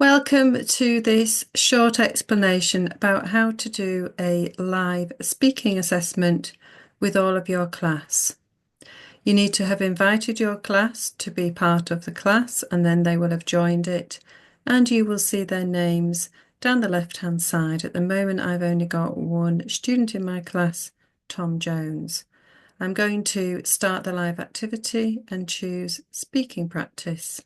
Welcome to this short explanation about how to do a live speaking assessment with all of your class. You need to have invited your class to be part of the class, and then they will have joined it, and you will see their names down the left-hand side. At the moment, I've only got one student in my class, Tom Jones. I'm going to start the live activity and choose speaking practice.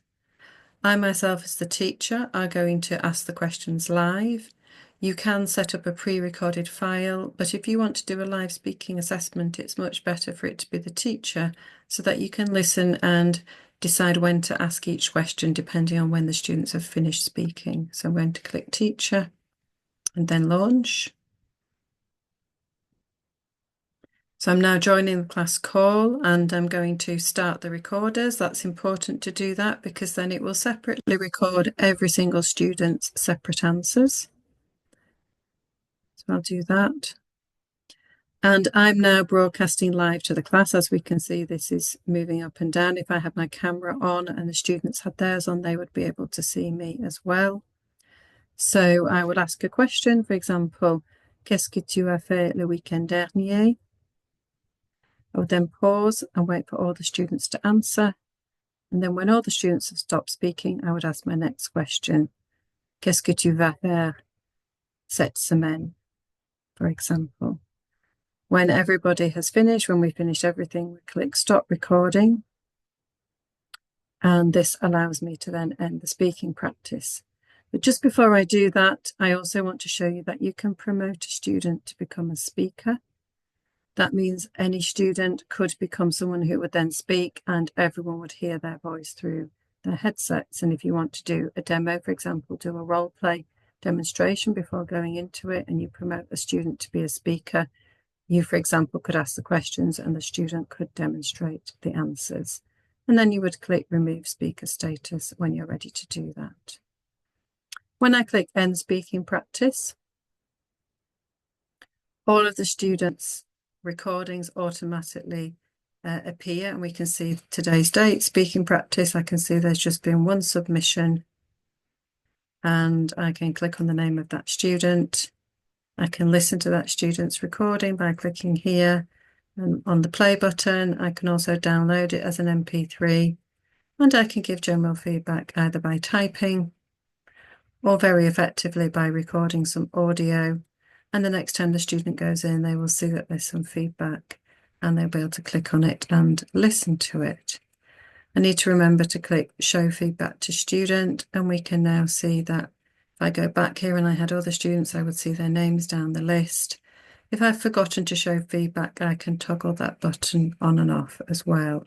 I myself, as the teacher, are going to ask the questions live. You can set up a pre-recorded file, but if you want to do a live speaking assessment, it's much better for it to be the teacher so that you can listen and decide when to ask each question depending on when the students have finished speaking. So I'm going to click Teacher and then Launch. So I'm now joining the class call and I'm going to start the recorders. That's important to do that because then it will separately record every single student's separate answers. So I'll do that. And I'm now broadcasting live to the class. As we can see, this is moving up and down. If I had my camera on and the students had theirs on, they would be able to see me as well. So I would ask a question, for example, qu'est-ce que tu as fait le week-end dernier? I would then pause and wait for all the students to answer. And then when all the students have stopped speaking, I would ask my next question. Qu'est-ce que tu vas faire cette semaine, for example. When everybody has finished, when we finish everything, we click Stop Recording. And this allows me to then end the speaking practice. But just before I do that, I also want to show you that you can promote a student to become a speaker. That means any student could become someone who would then speak and everyone would hear their voice through their headsets. And if you want to do a demo, for example, do a role play demonstration before going into it and you promote a student to be a speaker, you, for example, could ask the questions and the student could demonstrate the answers. And then you would click Remove Speaker Status when you're ready to do that. When I click End Speaking Practice, all of the students' recordings automatically appear and we can see today's date, speaking practice. I can see there's just been one submission and I can click on the name of that student. I can listen to that student's recording by clicking here and on the play button. I can also download it as an MP3 and I can give general feedback either by typing or very effectively by recording some audio. And the next time the student goes in, they will see that there's some feedback and they'll be able to click on it and listen to it. I need to remember to click Show Feedback to Student, and we can now see that if I go back here and I had other students, I would see their names down the list. If I've forgotten to show feedback, I can toggle that button on and off as well.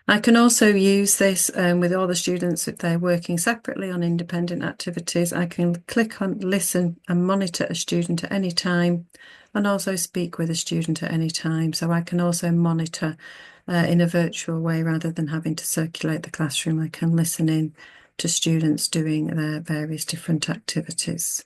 I can also use this with all the students if they're working separately on independent activities. I can click on Listen and monitor a student at any time and also speak with a student at any time. So I can also monitor in a virtual way rather than having to circulate the classroom. I can listen in to students doing their various different activities.